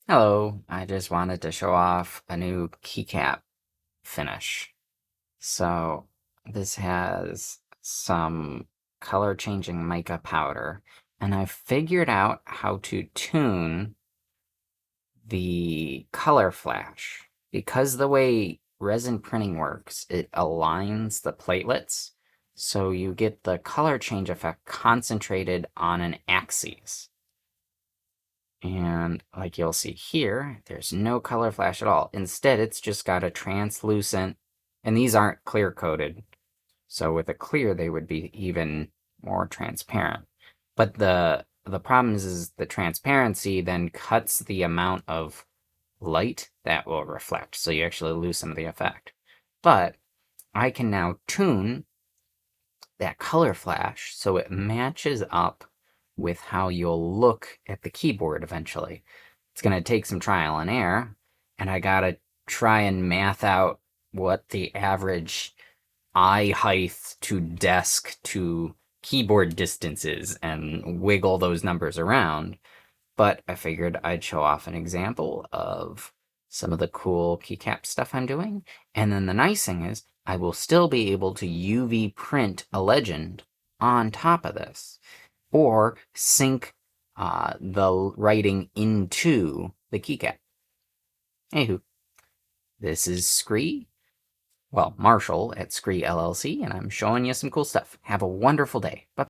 Hello, I just wanted to show off a new keycap finish. So this has some color changing mica powder, and I figured out how to tune the color flash. Because the way resin printing works, it aligns the platelets, so you get the color change effect concentrated on an axis. And like you'll see here, there's no color flash at all. Instead, it's just got a translucent, and these aren't clear coated. So with a clear, they would be even more transparent. But the problem is the transparency then cuts the amount of light that will reflect. So you actually lose some of the effect. But I can now tune that color flash so it matches up with how you'll look at the keyboard eventually. It's going to take some trial and error, and I got to try and math out what the average eye height to desk to keyboard distance is and wiggle those numbers around. But I figured I'd show off an example of some of the cool keycap stuff I'm doing. And then the nice thing is, I will still be able to UV print a legend on top of this, or sync the writing into the keycap. Anywho, this is Marshall at Scree LLC, and I'm showing you some cool stuff. Have a wonderful day. Bye.